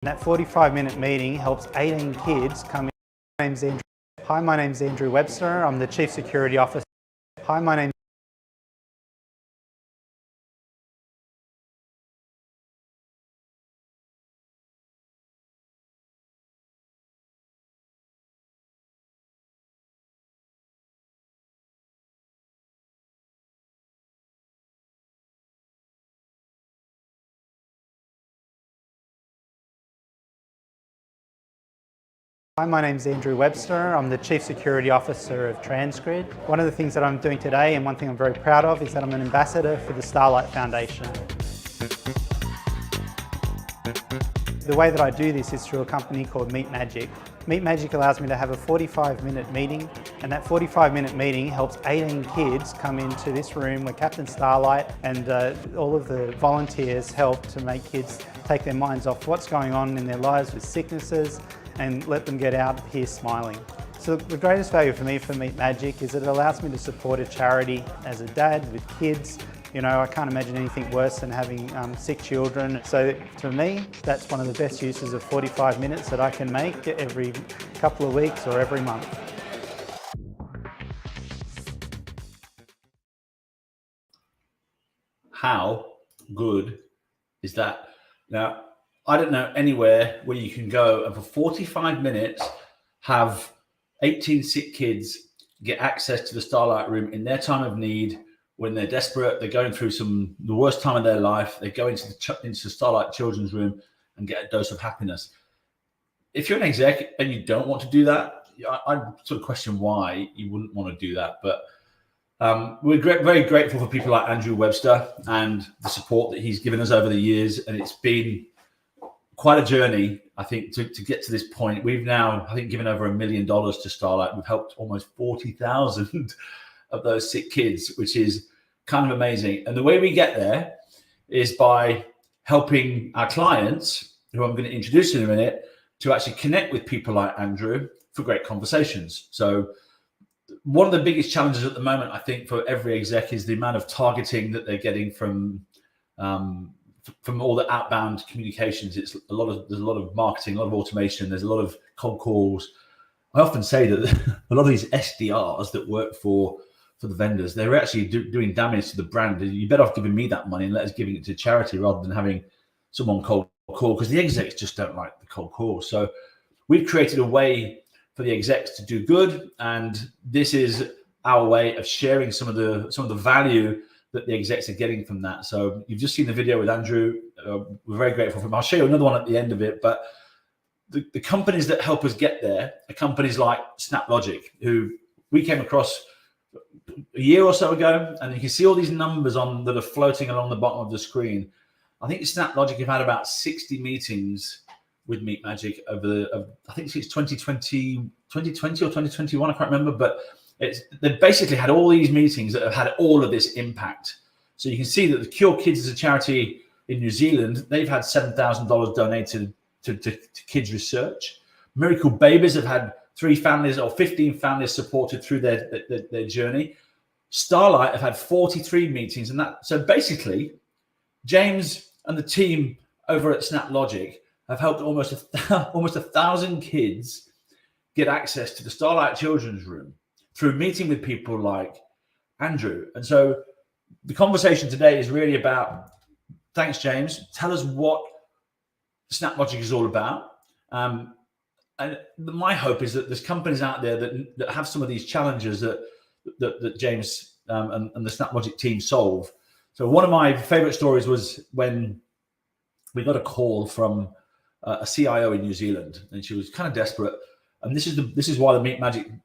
That 45-minute meeting helps 18 kids come in. My name's Andrew. Hi, my name's Andrew Webster. I'm the Chief Security Officer. Hi, my name's Hi, my name's Andrew Webster. I'm the Chief Security Officer of Transgrid. One of the things that I'm doing today, and one thing I'm very proud of, is that I'm an ambassador for the Starlight Foundation. The way that I do this is through a company called MeetMagic. MeetMagic allows me to have a 45-minute meeting, and that 45-minute meeting helps 18 kids come into this room where Captain Starlight and all of the volunteers help to make kids take their minds off what's going on in their lives with sicknesses and let them get out here smiling. So the greatest value for me for MeetMagic is that it allows me to support a charity as a dad with kids. You know, I can't imagine anything worse than having sick children. So to me, that's one of the best uses of 45 minutes that I can make every couple of weeks or every month. How good is that? Now, I don't know anywhere where you can go and for 45 minutes have 18 sick kids get access to the Starlight Room in their time of need. When they're desperate, they're going through the worst time of their life, they go into the Starlight Children's Room and get a dose of happiness. If you're an exec and you don't want to do that, I sort of question why you wouldn't want to do that. But we're very grateful for people like Andrew Webster and the support that he's given us over the years. And it's been quite a journey, I think, to get to this point. We've now, I think, given over $1 million to Starlight. We've helped almost 40,000 of those sick kids, which is kind of amazing. And the way we get there is by helping our clients, who I'm going to introduce in a minute, to actually connect with people like Andrew for great conversations. So one of the biggest challenges at the moment, I think, for every exec is the amount of targeting that they're getting from all the outbound communications. There's a lot of marketing, a lot of automation. There's a lot of cold calls. I often say that a lot of these SDRs that work for the vendors, they're actually doing damage to the brand. You're better off giving me that money and let us giving it to charity rather than having someone cold call, because the execs just don't like the cold call. So we've created a way for the execs to do good, and this is our way of sharing some of the value that the execs are getting from that. So you've just seen the video with Andrew. We're very grateful for him. I'll show you another one at the end of it, but the companies that help us get there are companies like SnapLogic, who we came across a year or so ago, and you can see all these numbers that are floating along the bottom of the screen. I think SnapLogic have had about 60 meetings with MeetMagic I think it's 2020 or 2021, I can't remember, but they've basically had all these meetings that have had all of this impact. So you can see that the Cure Kids is a charity in New Zealand. They've had $7,000 donated to kids research. Miracle Babies have had 3 families or 15 families supported through their journey. Starlight have had 43 meetings, and so basically James and the team over at SnapLogic have helped almost 1,000 kids get access to the Starlight Children's Room through meeting with people like Andrew. And so the conversation today is really about, thanks, James, tell us what SnapLogic is all about. And my hope is that there's companies out there that have some of these challenges that James and the SnapLogic team solve. So one of my favorite stories was when we got a call from a CIO in New Zealand, and she was kind of desperate. And this is why the MeetMagic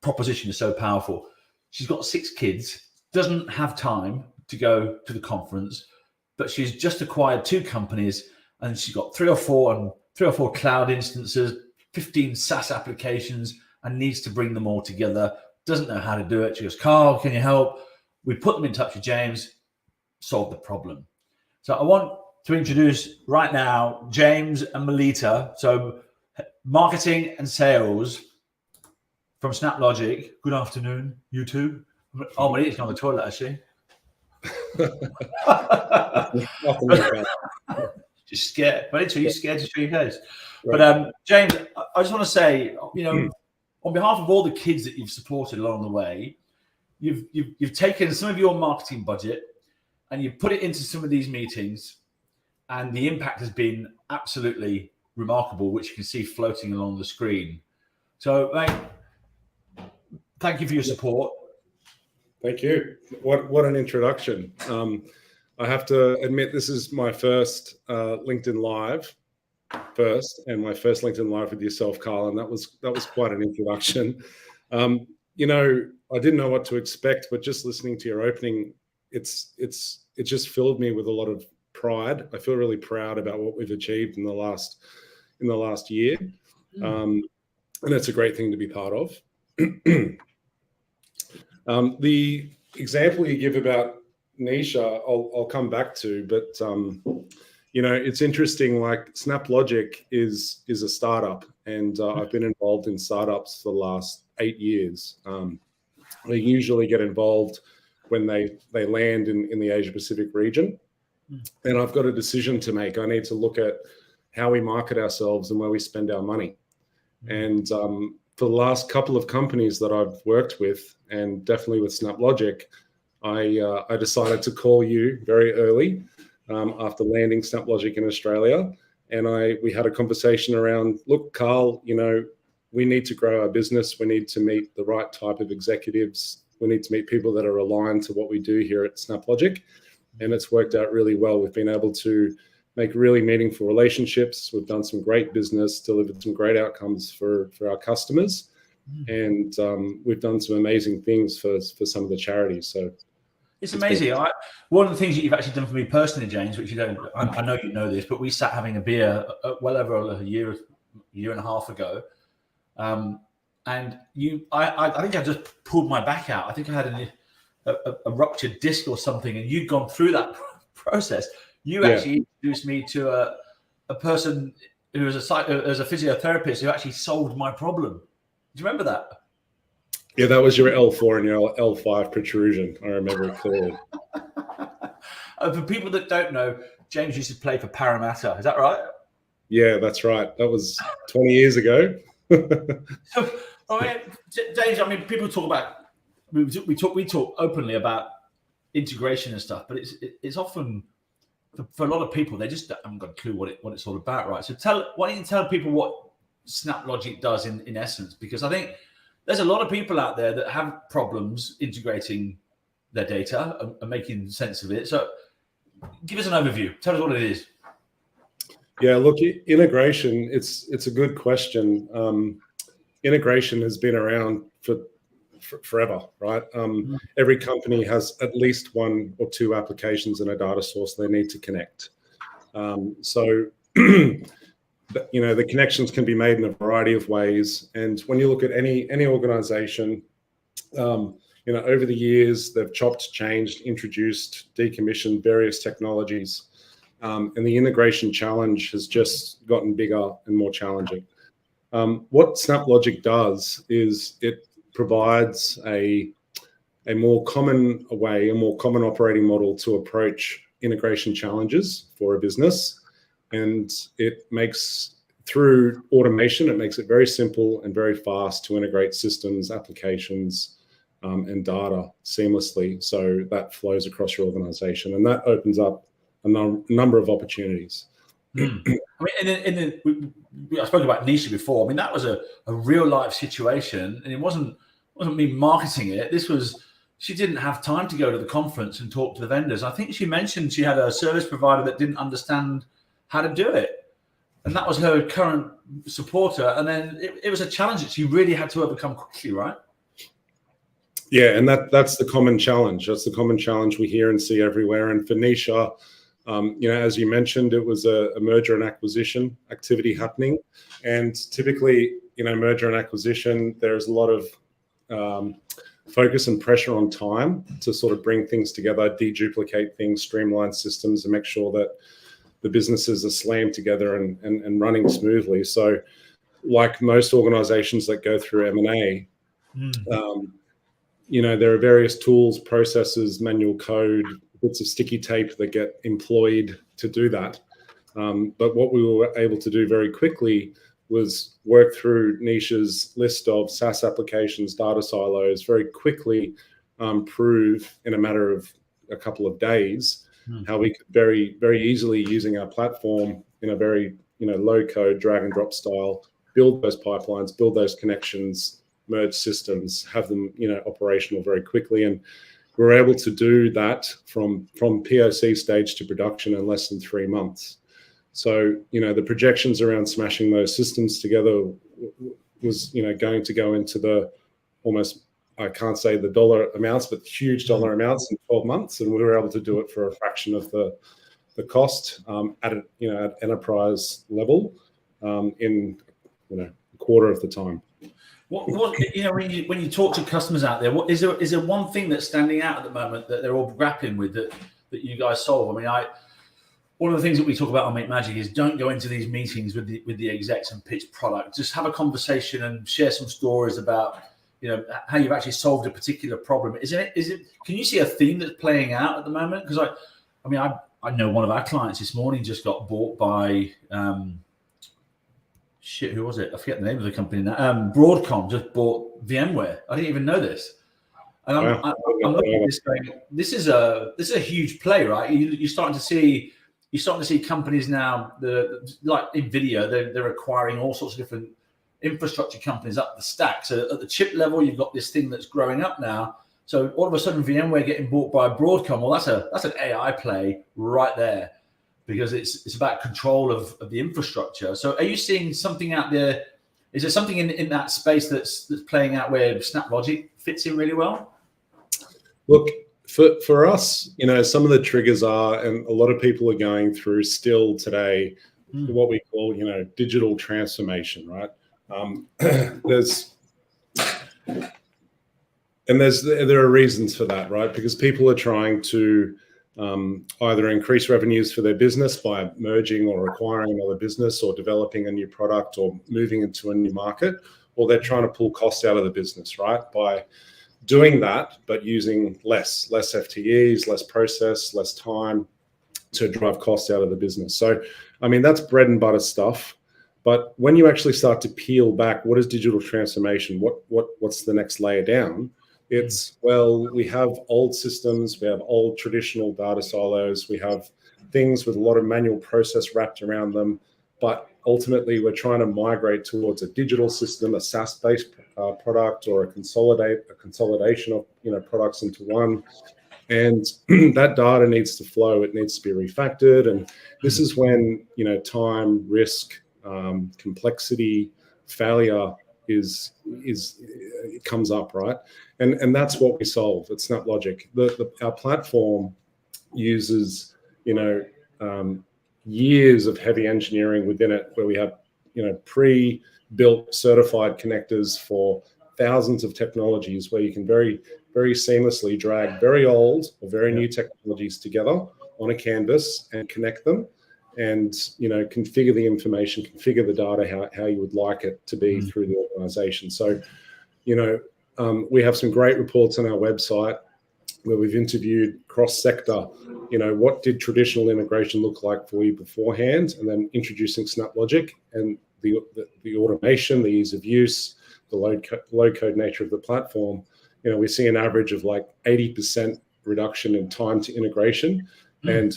proposition is so powerful. She's got 6 kids, doesn't have time to go to the conference, but she's just acquired 2 companies, and she's got 3 or 4 cloud instances, 15 SaaS applications, and needs to bring them all together. Doesn't know how to do it. She goes, Carl, can you help? We put them in touch with James, solve the problem. So I want to introduce right now James and Melita. So marketing and sales from SnapLogic. Good afternoon, you two. Oh, Melita's on the toilet, actually. Just scared. But until you're scared to show your face. Right. But James, I just want to say, on behalf of all the kids that you've supported along the way, you've taken some of your marketing budget and you've put it into some of these meetings, and the impact has been absolutely remarkable, which you can see floating along the screen. So, mate, thank you for your support. Thank you. What an introduction. I have to admit, this is my first LinkedIn Live and my first LinkedIn Live with yourself, Carl, and that was quite an introduction. I didn't know what to expect, but just listening to your opening, it just filled me with a lot of pride. I feel really proud about what we've achieved in the last year, and it's a great thing to be part of. The example you give about Nisha, I'll come back to, but it's interesting. Like SnapLogic is a startup, and I've been involved in startups for the last 8 years. They usually get involved when they land in the Asia Pacific region, and I've got a decision to make. I need to look at how we market ourselves and where we spend our money. And for the last couple of companies that I've worked with, and definitely with SnapLogic, I decided to call you very early after landing SnapLogic in Australia, and we had a conversation around, look, Carl, we need to grow our business. We need to meet the right type of executives. We need to meet people that are aligned to what we do here at SnapLogic, and it's worked out really well. We've been able to make really meaningful relationships. We've done some great business, delivered some great outcomes for our customers, and we've done some amazing things for some of the charities. So it's amazing. One of the things that you've actually done for me personally, James, which you don't, I know you know this, but we sat having a beer well over a year and a half ago, and I think I just pulled my back out. I think I had a ruptured disc or something, and you'd gone through that process. You actually introduced me to a person who was a physiotherapist who actually solved my problem. Do you remember that? Yeah, that was your L4 and your L5 protrusion. I remember it clearly. For people that don't know, James used to play for Parramatta. Is that right? Yeah, that's right. That was 20 years ago. So, James, people talk about, we talk openly about integration and stuff, but it's often, for a lot of people, they just haven't got a clue what it's all about, right? So why don't you tell people what SnapLogic does in essence? Because I think there's a lot of people out there that have problems integrating their data and making sense of it. So give us an overview. Tell us what it is. Yeah, look, integration, it's a good question. Integration has been around for forever, right? Every company has at least one or two applications in a data source they need to connect. The connections can be made in a variety of ways. And when you look at any organization, over the years, they've chopped, changed, introduced, decommissioned various technologies. And the integration challenge has just gotten bigger and more challenging. What SnapLogic does is it provides a more common way, a more common operating model to approach integration challenges for a business. And it makes, through automation, it makes it very simple and very fast to integrate systems, applications, and data seamlessly. So that flows across your organization, and that opens up a number of opportunities. I spoke about Nisha before. I mean, that was a real life situation, and it wasn't me marketing it. This was, she didn't have time to go to the conference and talk to the vendors. I think she mentioned she had a service provider that didn't understand how to do it, and that was her current supporter. And then it was a challenge that she really had to overcome quickly, right? Yeah, and that's the common challenge. That's the common challenge we hear and see everywhere. And for Nisha, as you mentioned, it was a merger and acquisition activity happening. And typically, merger and acquisition, there's a lot of focus and pressure on time to sort of bring things together, deduplicate things, streamline systems, and make sure that the businesses are slammed together and running smoothly. So like most organizations that go through M&A, there are various tools, processes, manual code, bits of sticky tape that get employed to do that. But what we were able to do very quickly was work through Nisha's list of SaaS applications, data silos, very quickly prove in a matter of a couple of days how we could very, very easily, using our platform in a very low code, drag and drop style, build those pipelines, build those connections, merge systems, have them operational very quickly. And we're able to do that from POC stage to production in less than 3 months. So, the projections around smashing those systems together was, going to go into the almost, I can't say the dollar amounts, but huge dollar amounts in 12 months. And we were able to do it for a fraction of the cost at enterprise level in, a quarter of the time. What when you talk to customers out there, is there one thing that's standing out at the moment that they're all grappling with that you guys solve? I mean, one of the things that we talk about on Meet Magic is don't go into these meetings with the execs and pitch product. Just have a conversation and share some stories about how you've actually solved a particular problem. Is it? Can you see a theme that's playing out at the moment? Because I know one of our clients this morning just got bought by who was it? I forget the name of the company now. Broadcom just bought VMware. I didn't even know this. And I'm looking at this going, this is a huge play, right? You're starting to see companies now, like NVIDIA, they're acquiring all sorts of different infrastructure companies up the stack. So at the chip level, you've got this thing that's growing up now. So all of a sudden, VMware getting bought by Broadcom, well, that's an AI play right there, because it's about control of the infrastructure. So are you seeing something out there? Is there something in that space that's playing out where SnapLogic fits in really well? Look, for us, some of the triggers are, and a lot of people are going through still today, what we call, digital transformation, right? There are reasons for that, right? Because people are trying to either increase revenues for their business by merging or acquiring another business, or developing a new product, or moving into a new market, or they're trying to pull costs out of the business, right? By doing that, but using less FTEs, less process, less time to drive costs out of the business. So, I mean, that's bread and butter stuff. But when you actually start to peel back, what is digital transformation? What's the next layer down? It's, well, we have old systems, we have old traditional data silos, we have things with a lot of manual process wrapped around them, but ultimately we're trying to migrate towards a digital system, a SaaS-based product, or a consolidation of products into one. And that data needs to flow, it needs to be refactored. And this is when, time, risk, complexity, failure it comes up, right? And that's what we solve at SnapLogic. Our platform uses years of heavy engineering within it, where we have pre-built certified connectors for thousands of technologies, where you can very, very seamlessly drag very old or very new technologies together on a canvas and connect them, and configure the information, configure the data how you would like it to be through the organization. So we have some great reports on our website where we've interviewed cross-sector, what did traditional integration look like for you beforehand, and then introducing SnapLogic and the automation, the ease of use, the low code nature of the platform. We see an average of like 80% reduction in time to integration, and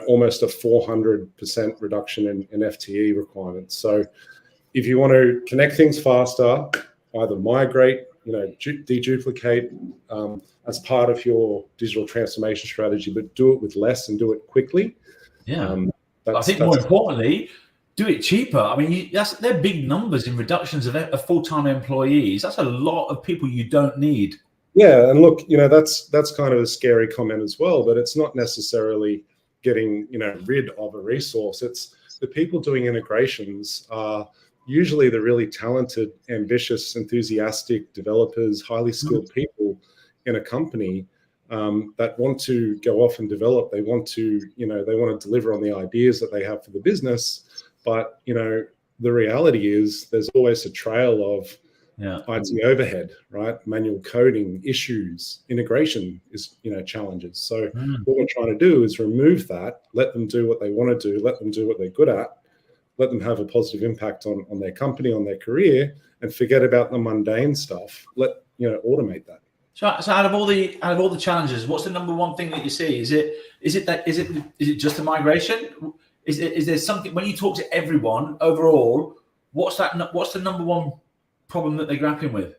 almost a 400% reduction in FTE requirements. So if you want to connect things faster, either migrate, deduplicate as part of your digital transformation strategy, but do it with less and do it quickly. Yeah. I think more importantly, do it cheaper. I mean, they're big numbers in reductions of full-time employees. That's a lot of people you don't need. Yeah, and look, that's kind of a scary comment as well, but it's not necessarily getting rid of a resource. It's the people doing integrations are usually the really talented, ambitious, enthusiastic developers, highly skilled people in a company that want to go off and develop. They want to deliver on the ideas that they have for the business. But the reality is there's always a trail of Yeah. IT overhead, right? Manual coding issues, integration is, challenges. So what we're trying to do is remove that, let them do what they want to do, let them do what they're good at, let them have a positive impact on their company, on their career, and forget about the mundane stuff. Automate that. So out of all the challenges, what's the number one thing that you see? Is it just the migration? Is there something when you talk to everyone overall? What's the number one problem that they're grappling with?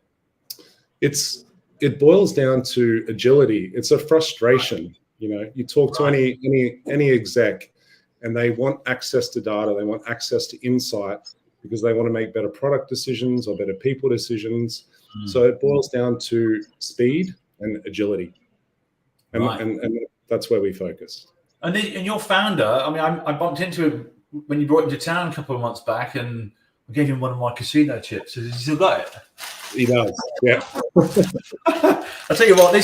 It boils down to agility. It's a frustration. You talk to any exec, and they want access to data. They want access to insight because they want to make better product decisions or better people decisions. So it boils down to speed and agility, and that's where we focus. And your founder, I mean, I bumped into him when you brought him to town a couple of months back, and I gave him one of my casino chips. Has he still got it? He does, yeah. I'll tell you what,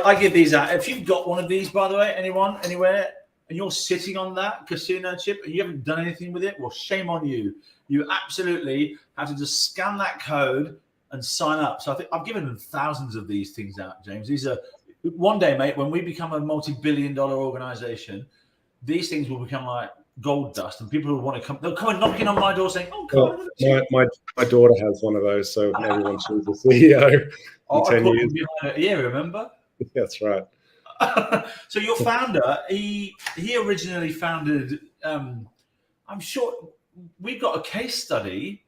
I give these out. If you've got one of these, by the way, anywhere, and you're sitting on that casino chip and you haven't done anything with it, well, shame on you. You absolutely have to just scan that code and sign up. So I think I've given them thousands of these things out, James. These are one day, mate, when we become a multi-billion-dollar organization, these things will become like gold dust, and people will want to come. They'll come and knocking on my door saying, "Oh, come on." My daughter has one of those, so maybe when she's the CEO in 10 years. Behind it, yeah, remember? That's right. So your founder, he originally founded. I'm sure we've got a case study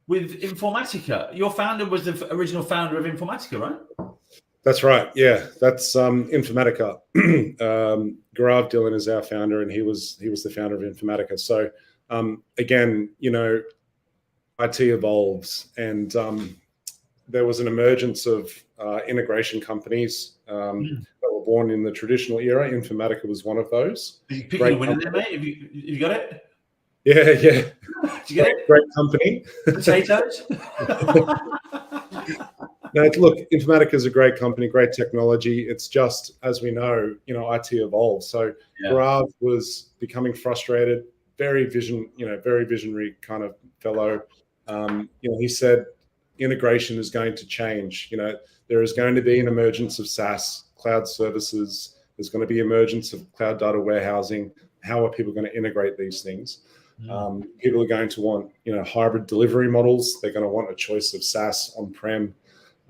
with Informatica. Your founder was the original founder of Informatica, right? That's right. Yeah, that's Informatica. Gaurav Dhillon is our founder, and he was the founder of Informatica. So again, IT evolves, and there was an emergence of integration companies that were born in the traditional era. Informatica was one of those. Are you picking a winner there, mate? Have you got it? Yeah. Did you get it? Great company. Potatoes? No, look, Informatica is a great company, great technology. It's just, as we know, IT evolves. So Gaurav was becoming frustrated, very visionary kind of fellow. He said integration is going to change. There is going to be an emergence of SaaS, cloud services. There's going to be emergence of cloud data warehousing. How are people going to integrate these things? People are going to want, hybrid delivery models. They're going to want a choice of SaaS on-prem,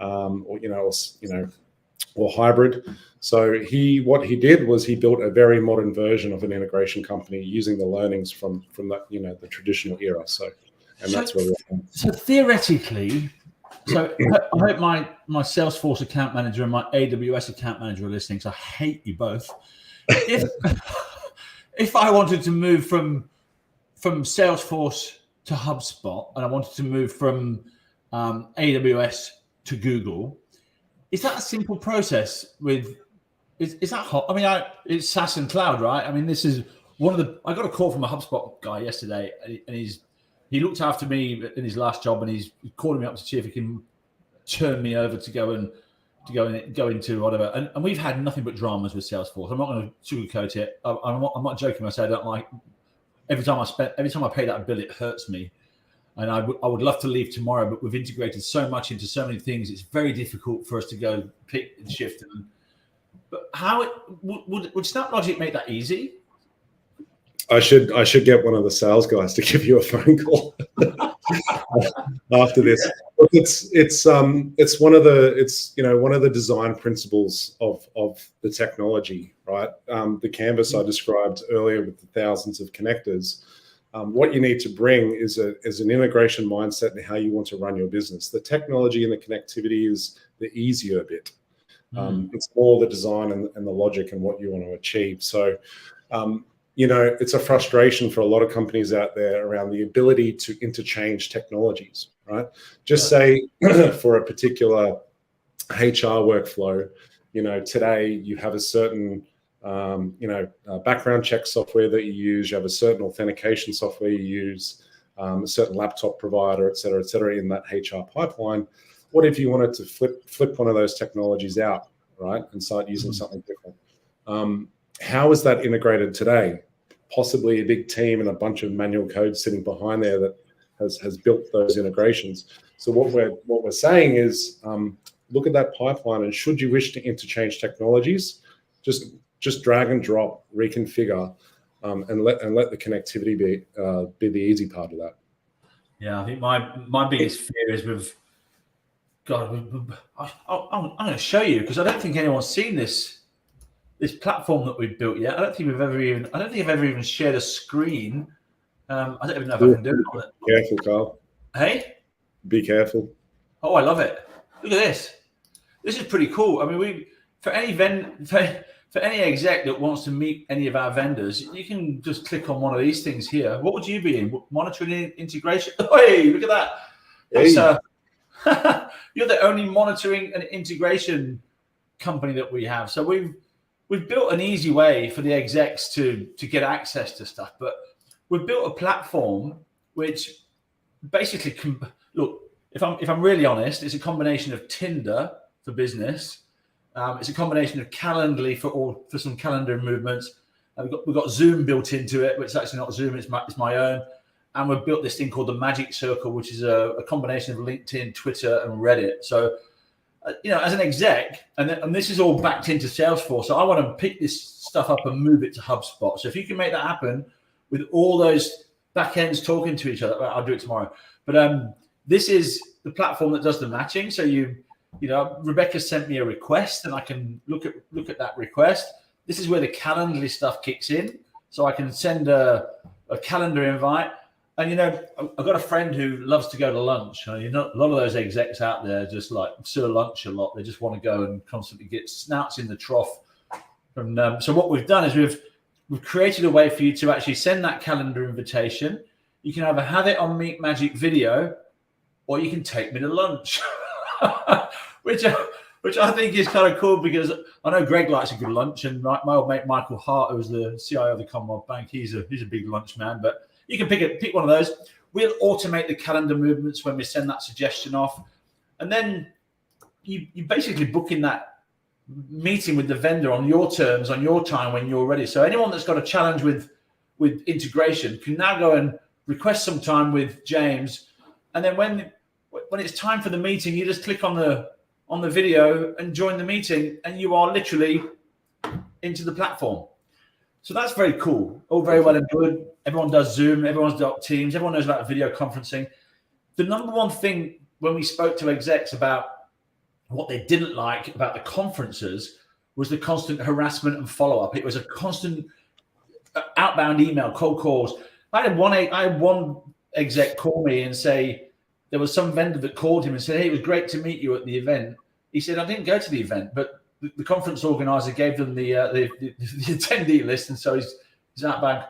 or hybrid. So what he did was he built a very modern version of an integration company using the learnings from that, the traditional era. That's where we're going. So theoretically, I hope my Salesforce account manager and my AWS account manager are listening, so I hate you both. If I wanted to move from Salesforce to HubSpot, and I wanted to move from AWS to Google, is that a simple process? Is that hot? I mean, it's SaaS and cloud, right? I mean, this is I got a call from a HubSpot guy yesterday, and he looked after me in his last job, and he's calling me up to see if he can turn me over to go into whatever. And we've had nothing but dramas with Salesforce. I'm not going to sugarcoat it. I'm not joking when I say I don't like. Every time I pay that bill, it hurts me. And I would love to leave tomorrow, but we've integrated so much into so many things. It's very difficult for us to go pick and shift. But would SnapLogic make that easy? I should get one of the sales guys to give you a phone call after this. It's one of the design principles of the technology, right? The canvas I described earlier with the thousands of connectors. What you need to bring is an integration mindset in how you want to run your business. The technology and the connectivity is the easier bit. It's more the design and the logic and what you want to achieve. So, it's a frustration for a lot of companies out there around the ability to interchange technologies, right? Just say for a particular HR workflow, today you have a certain background check software that you use, you have a certain authentication software you use, a certain laptop provider, et cetera, in that HR pipeline. What if you wanted to flip one of those technologies out, right, and start using something different? How is that integrated today? Possibly a big team and a bunch of manual code sitting behind there that has built those integrations. So what we're saying is, look at that pipeline, and should you wish to interchange technologies, just drag and drop, reconfigure, and let the connectivity be the easy part of that. Yeah, I think my biggest fear is with God. I'm going to show you, because I don't think anyone's seen this platform that we've built yet. I don't think I've ever even shared a screen. I don't even know if I can do it. Careful, Carl. Hey, be careful. Oh, I love it. Look at this. This is pretty cool. I mean, for any exec that wants to meet any of our vendors, you can just click on one of these things here. What would you be in? Monitoring integration? Hey, look at that. Hey. You're the only monitoring and integration company that we have. So we've built an easy way for the execs to get access to stuff, but we've built a platform which basically look. If I'm really honest, it's a combination of Tinder for business. It's a combination of Calendly for some calendar movements. We've got Zoom built into it, but it's actually not Zoom. It's my own. And we've built this thing called the Magic Circle, which is a combination of LinkedIn, Twitter, and Reddit. So, as an exec, and this is all backed into Salesforce. So I want to pick this stuff up and move it to HubSpot. So if you can make that happen with all those backends talking to each other, I'll do it tomorrow. But this is the platform that does the matching. So Rebecca sent me a request, and I can look at that request. This is where the Calendly stuff kicks in. So I can send a calendar invite. And, I've got a friend who loves to go to lunch. A lot of those execs out there just like sir lunch a lot. They just want to go and constantly get snouts in the trough. So what we've done is we've created a way for you to actually send that calendar invitation. You can either have it on Meet Magic video, or you can take me to lunch, which I think is kind of cool, because I know Greg likes a good lunch, and my old mate Michael Hart, who's the CIO of the Commonwealth Bank, he's a big lunch man. But you can pick one of those. We'll automate the calendar movements when we send that suggestion off, and then you basically book in that meeting with the vendor on your terms, on your time, when you're ready. So anyone that's got a challenge with integration can now go and request some time with James, and then when it's time for the meeting, you just click on the video and join the meeting, and you are literally into the platform. So that's very cool. All very well and good. Everyone does Zoom. Everyone's got Teams. Everyone knows about video conferencing. The number one thing when we spoke to execs about what they didn't like about the conferences was the constant harassment and follow-up. It was a constant outbound email, cold calls. I had one exec call me and say there was some vendor that called him and said, "Hey, it was great to meet you at the event." He said, "I didn't go to the event, but the conference organizer gave them the attendee list, and so he's outbound."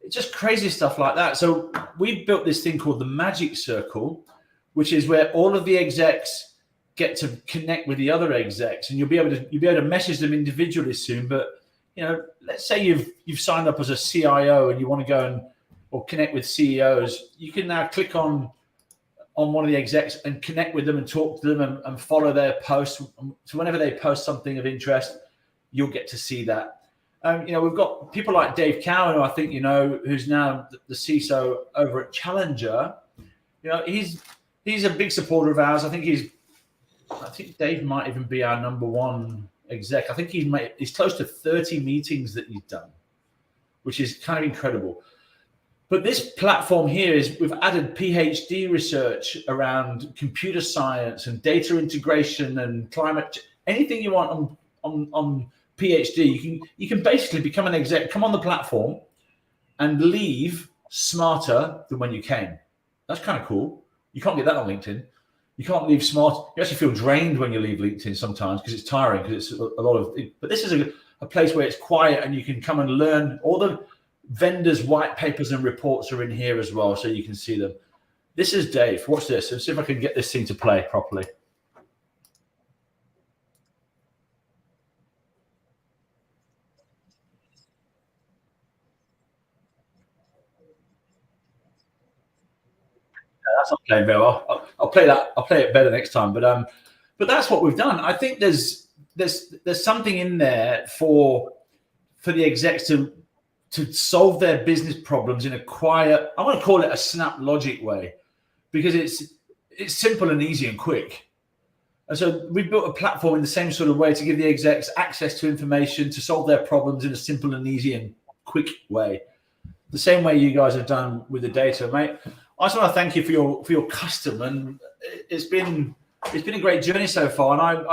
It's just crazy stuff like that. So we've built this thing called the Magic Circle, which is where all of the execs get to connect with the other execs, and you'll be able to message them individually soon. But let's say you've signed up as a CIO and you want to go or connect with CEOs. You can now click on one of the execs and connect with them and talk to them and follow their posts. So whenever they post something of interest, you'll get to see that. We've got people like Dave Cowan, who I think who's now the CISO over at Challenger. He's a big supporter of ours. I think Dave might even be our number one exec. I think he's close to 30 meetings that he's done, which is kind of incredible. But this platform here we've added PhD research around computer science and data integration and climate, anything you want on PhD. You can basically become an exec, come on the platform, and leave smarter than when you came. That's kind of cool. You can't get that on LinkedIn. You can't leave smart. You actually feel drained when you leave LinkedIn sometimes, because it's tiring, because it's a lot of. But this is a place where it's quiet, and you can come and learn. All the vendors' white papers and reports are in here as well, so you can see them. This is Dave. Watch this. Let's see if I can get this thing to play properly. That's not playing very well. I'll play that. I'll play it better next time. But that's what we've done. I think there's something in there for the execs to to solve their business problems in a quiet, I want to call it a SnapLogic way, because it's simple and easy and quick. And so we built a platform in the same sort of way to give the execs access to information to solve their problems in a simple and easy and quick way. The same way you guys have done with the data, mate. I just want to thank you for your custom, and it's been a great journey so far. And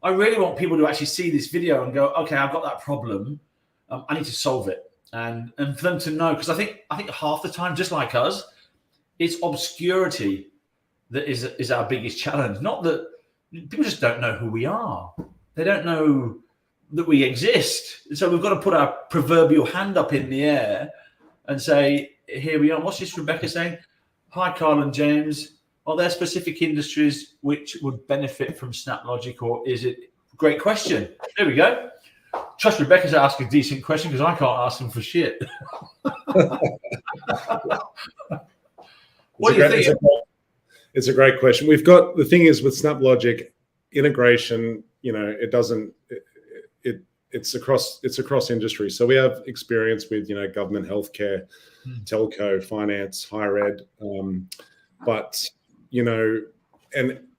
I really want people to actually see this video and go, okay, I've got that problem. I need to solve it, and for them to know, because I think half the time, just like us, it's obscurity that is our biggest challenge. Not that people just don't know who we are; they don't know that we exist. And so we've got to put our proverbial hand up in the air and say, "Here we are." What's this, Rebecca saying? Hi, Carl and James. Are there specific industries which would benefit from SnapLogic, or is it? Great question. There we go. Trust Rebecca to ask a decent question, because I can't ask them for shit. What do you think? It's a great question. We've got, the thing is with SnapLogic integration, it's across industries. So we have experience with, government, healthcare, telco, finance, higher ed, but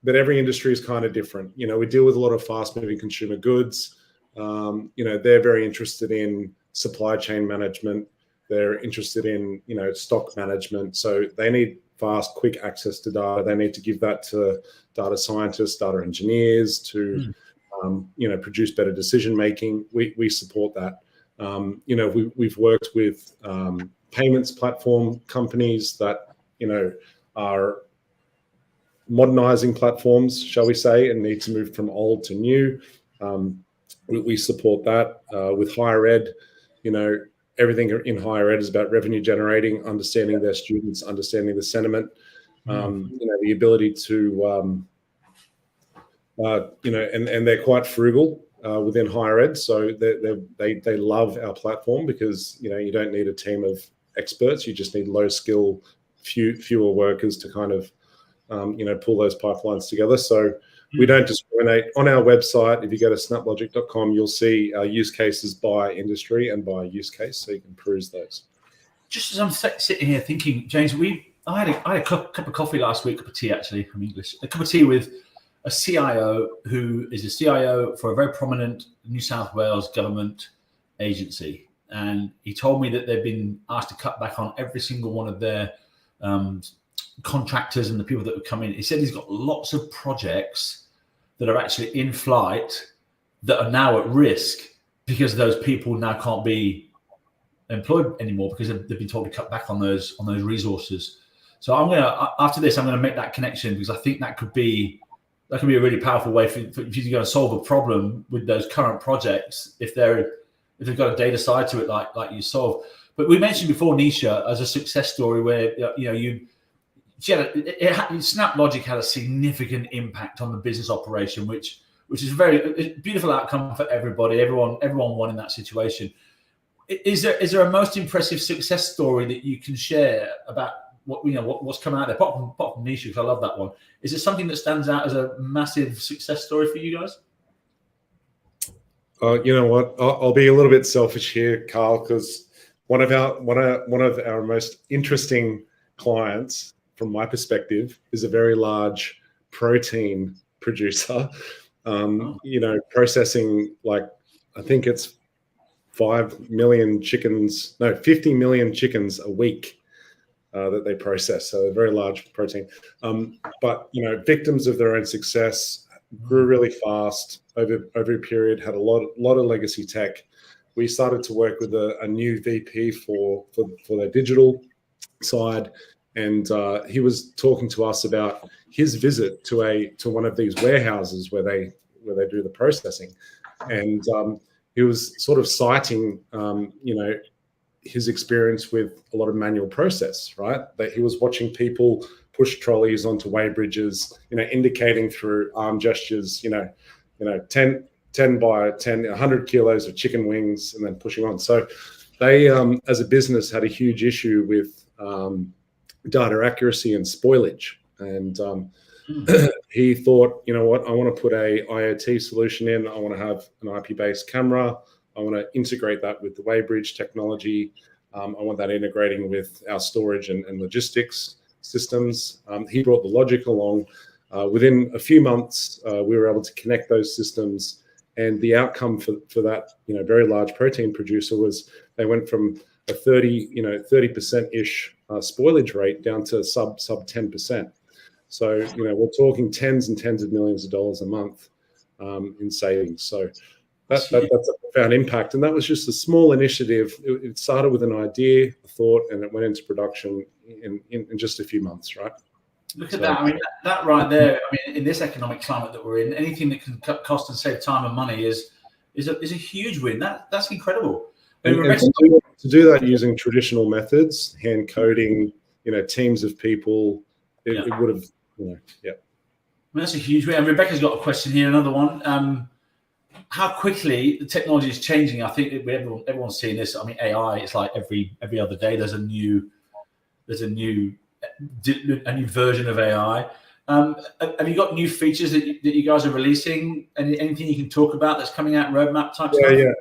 every industry is kind of different. We deal with a lot of fast moving consumer goods. They're very interested in supply chain management. They're interested in, stock management. So they need fast, quick access to data. They need to give that to data scientists, data engineers to, produce better decision making. We support that. We've worked with payments platform companies that, are modernizing platforms, shall we say, and need to move from old to new. We support that with higher ed. Everything in higher ed is about revenue generating, understanding their students, understanding the sentiment, the ability to, and they're quite frugal within higher ed. So they love our platform because, you don't need a team of experts. You just need low skill, fewer workers to kind of, pull those pipelines together. So we don't discriminate. On our website, if you go to snaplogic.com, you'll see our use cases by industry and by use case, so you can peruse those. Just as I'm sitting here thinking, James, I had a cup of coffee last week, cup of tea actually, from English, a cup of tea with a CIO who is a CIO for a very prominent New South Wales government agency. And he told me that they've been asked to cut back on every single one of their contractors and the people that would come in. He said he's got lots of projects that are actually in flight that are now at risk because those people now can't be employed anymore because they've been told to cut back on those resources. So after this, I'm gonna make that connection, because I think that could be a really powerful way for you to go and solve a problem with those current projects if they've got a data side to it like you solve. But we mentioned before Nisha as a success story where SnapLogic had a significant impact on the business operation, which is a very beautiful outcome for everybody. Everyone won in that situation. Is there a most impressive success story that you can share about what's coming out there? Apart from Nisha, because I love that one. Is there something that stands out as a massive success story for you guys? You know what? I'll be a little bit selfish here, Carl, because one of our most interesting clients, from my perspective, is a very large protein producer. Processing, like, I think it's 50 million chickens a week that they process. So a very large protein. But victims of their own success, grew really fast over a period, had a lot of legacy tech. We started to work with a new VP for their digital side, and he was talking to us about his visit to one of these warehouses where they do the processing, and he was sort of citing his experience with a lot of manual process, right? That he was watching people push trolleys onto weigh bridges, indicating through arm gestures, 10 by 10, 100 kilos of chicken wings, and then pushing on. So they, as a business, had a huge issue with data accuracy and spoilage. And he thought, I want to put a IoT solution in. I want to have an IP-based camera. I want to integrate that with the Weighbridge technology. I want that integrating with our storage and logistics systems. He brought the logic along. Within a few months, we were able to connect those systems, and the outcome for that very large protein producer was they went from a 30% ish spoilage rate down to sub 10%. So we're talking tens and tens of millions of dollars a month in savings. So that's a profound impact, and that was just a small initiative. It started with an idea, a thought, and it went into production in just a few months, right? Look at that. I mean, that right there. I mean, in this economic climate that we're in, anything that can cut cost and save time and money is a huge win. That's incredible. And to do that using traditional methods, hand coding, teams of people, it would have, I mean, that's a huge win. And Rebecca's got a question here, another one. How quickly the technology is changing. I think everyone's seeing this. I mean, AI. It's like every other day there's a new version of AI. Have you got new features that you guys are releasing? Anything you can talk about that's coming out roadmap type stuff? Yeah,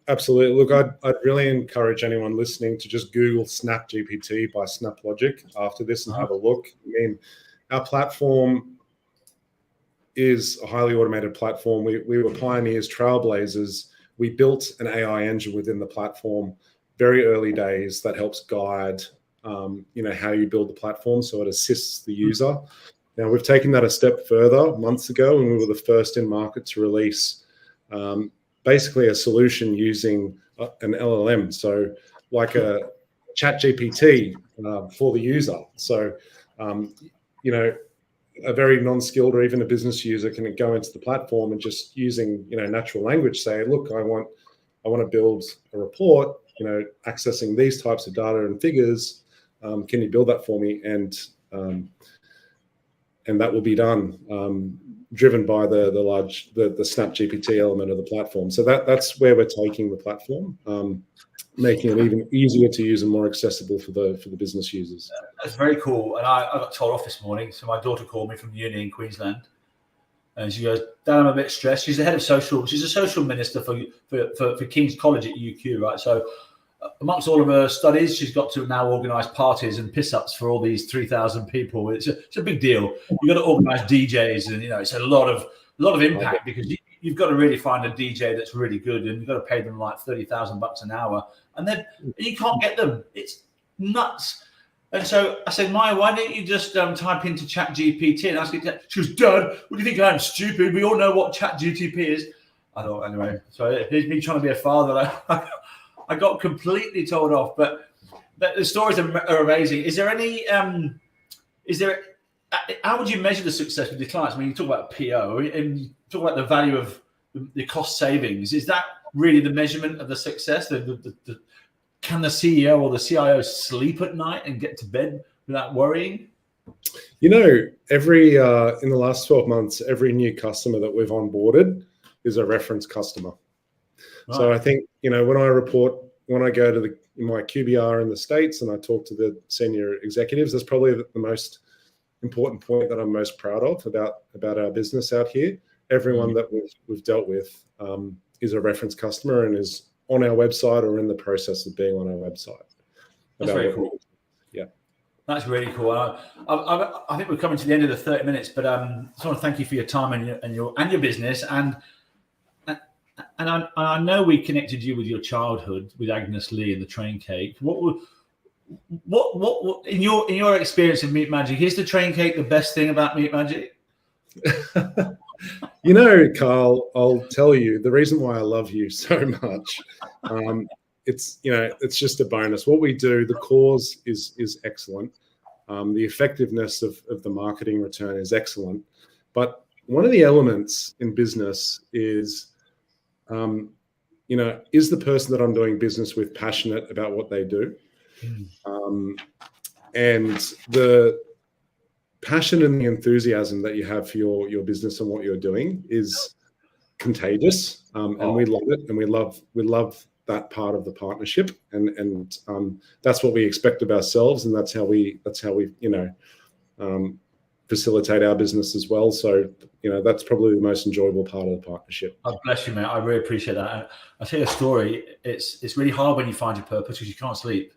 absolutely. Look, I'd really encourage anyone listening to just Google SnapGPT by SnapLogic after this and have a look. I mean, our platform is a highly automated platform. We were pioneers, trailblazers. We built an AI engine within the platform, very early days, that helps guide how you build the platform, so it assists the user. Now, we've taken that a step further months ago, and we were the first in market to release basically a solution using an LLM, so like a ChatGPT for the user. So, a very non-skilled or even a business user can go into the platform and just using natural language say, look, I want to build a report, accessing these types of data and figures. Can you build that for me? And that will be done, driven by the SnapGPT element of the platform. So that's where we're taking the platform, making it even easier to use and more accessible for the business users. That's very cool. And I got told off this morning. So my daughter called me from uni in Queensland, and she goes, "Dad, I'm a bit stressed." She's the head of social. She's a social minister for King's College at UQ, right? So amongst all of her studies, she's got to now organise parties and piss-ups for all these 3,000 people. It's a big deal. You've got to organise DJs, and it's a lot of impact, because you've got to really find a DJ that's really good, and you've got to pay them like $30,000 an hour, and then you can't get them. It's nuts. And so I said, Maya, why don't you just type into ChatGPT and ask it? She goes, Dad, what do you think I'm stupid? We all know what ChatGPT is. I thought, anyway. So here's me trying to be a father. I got completely told off, but the stories are amazing. Is there any? How would you measure the success with your clients? I mean, you talk about PO and you talk about the value of the cost savings. Is that really the measurement of the success? Can the CEO or the CIO sleep at night and get to bed without worrying? Every in the last 12 months, every new customer that we've onboarded is a reference customer. Right. So I think, when I go to my QBR in the States and I talk to the senior executives, that's probably the most important point that I'm most proud of about our business out here. Everyone that we've dealt with is a reference customer and is on our website or in the process of being on our website. That's very cool. Yeah. That's really cool. I think we're coming to the end of the 30 minutes, but I just want to thank you for your time and your business. And I know we connected you with your childhood with Agnes Lee and the train cake. What in your experience of Meat Magic, is the train cake the best thing about Meat Magic? Carl, I'll tell you the reason why I love you so much. It's just a bonus. What we do, the cause is excellent. The effectiveness of the marketing return is excellent. But one of the elements in business is, is the person that I'm doing business with passionate about what they do? And the passion and the enthusiasm that you have for your business and what you're doing is contagious, and we love it, and we love that part of the partnership, and facilitate our business as well. So, that's probably the most enjoyable part of the partnership. Oh, bless you, mate. I really appreciate that. I'll tell you a story. It's really hard when you find your purpose because you can't sleep.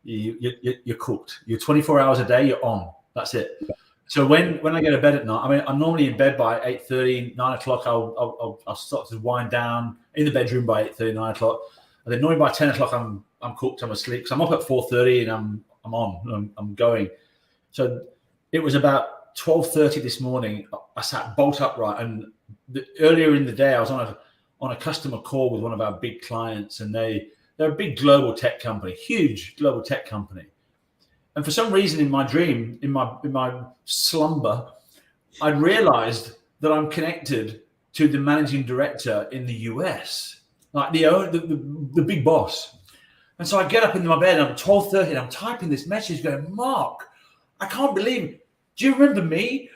You're cooked. You're 24 hours a day. You're on. That's it. So when I go to bed at night, I mean, I'm normally in bed by 8:30, 9 o'clock. I'll start to wind down in the bedroom by 8:30, 9 o'clock. And then normally by 10 o'clock, I'm cooked. I'm asleep. So I'm up at 4:30 and I'm on. I'm going. So it was about 12:30 this morning. I sat bolt upright, and earlier in the day, I was on a customer call with one of our big clients, and they're a big global tech company, huge global tech company. And for some reason, in my dream, in my slumber, I realized that I'm connected to the managing director in the US, like the big boss. And so I get up in my bed, and I'm 12:30, and I'm typing this message going, Mark, I can't believe, do you remember me?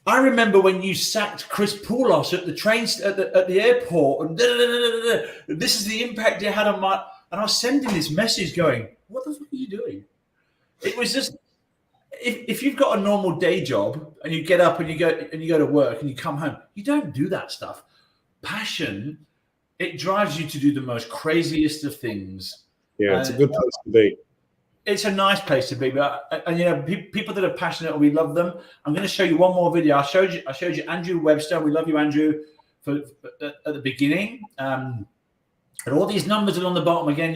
I remember when you sacked Chris Poulos at the train at the airport, and this is the impact it had on my. And I was sending this message going, what the fuck are you doing? It was just, if you've got a normal day job and you get up and you go to work and you come home, you don't do that stuff. Passion, it drives you to do the most craziest of things. Yeah, it's a good place to be. It's a nice place to be, and people that are passionate, we love them. I'm going to show you one more video. I showed you Andrew Webster. We love you, Andrew, at the beginning. And all these numbers are on the bottom again.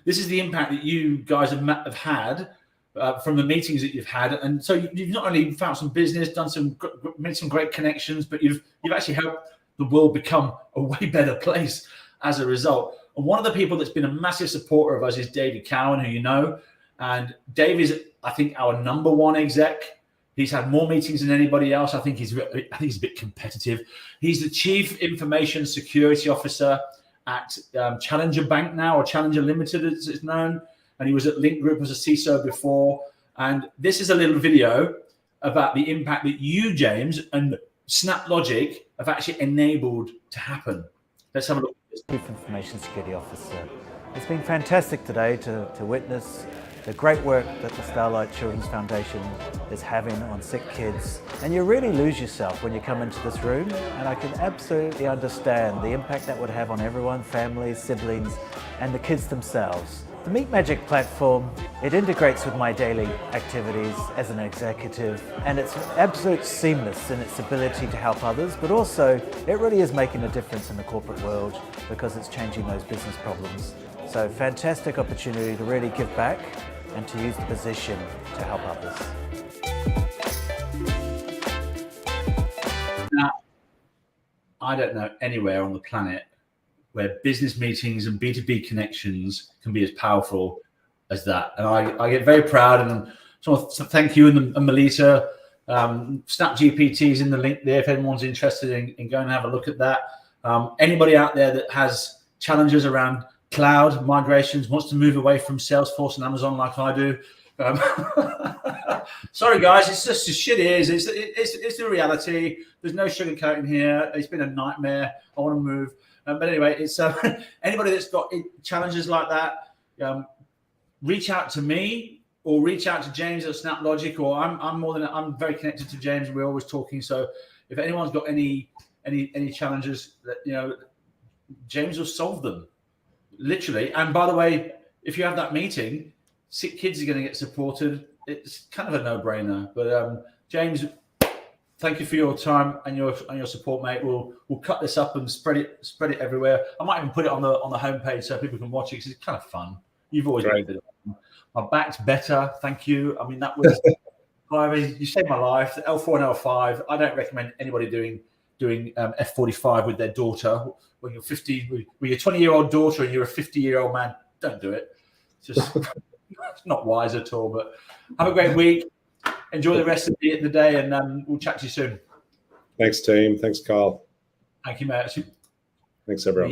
This is the impact that you guys have had from the meetings that you've had, and so you've not only found some business, made some great connections, but you've actually helped the world become a way better place as a result. And one of the people that's been a massive supporter of us is David Cowan, who you know. And Dave is, I think, our #1 exec. He's had more meetings than anybody else. I think he's a bit competitive. He's the Chief Information Security Officer at Challenger Bank now, or Challenger Limited as it's known. And he was at Link Group as a CISO before. And this is a little video about the impact that you, James, and SnapLogic have actually enabled to happen. Let's have a look at this. Chief Information Security Officer. It's been fantastic today to witness the great work that the Starlight Children's Foundation is having on sick kids. And you really lose yourself when you come into this room, and I can absolutely understand the impact that would have on everyone, families, siblings, and the kids themselves. The Meet Magic platform, it integrates with my daily activities as an executive, and it's absolutely seamless in its ability to help others, but also it really is making a difference in the corporate world because it's changing those business problems. So fantastic opportunity to really give back and to use the position to help others. Now, I don't know anywhere on the planet where business meetings and B2B connections can be as powerful as that. And I get very proud, and so thank you and Melissa. SnapGPT is in the link there if anyone's interested in going and have a look at that. Anybody out there that has challenges around cloud migrations, wants to move away from Salesforce and Amazon like I do. Sorry guys, it's just as shit is. It's the reality. There's no sugarcoating here. It's been a nightmare. I want to move. But anyway, it's anybody that's got challenges like that, reach out to me or reach out to James at SnapLogic, or I'm very connected to James, and we're always talking. So if anyone's got any challenges, that James will solve them. Literally. And by the way, if you have that meeting, sick kids are going to get supported. It's kind of a no-brainer. But James, thank you for your time and your support, mate. We'll cut this up and spread it everywhere. I might even put it on the homepage so people can watch it because it's kind of fun. You've always made it. My back's better. Thank you. I mean, that was you saved my life. L4 and L5. I don't recommend anybody doing F45 with their daughter. When you're 50, with your 20-year-old daughter and you're a 50-year-old man, don't do it. It's just it's not wise at all. But have a great week. Enjoy the rest of the day, and we'll chat to you soon. Thanks, team. Thanks, Carl. Thank you, mate. Thanks, everyone.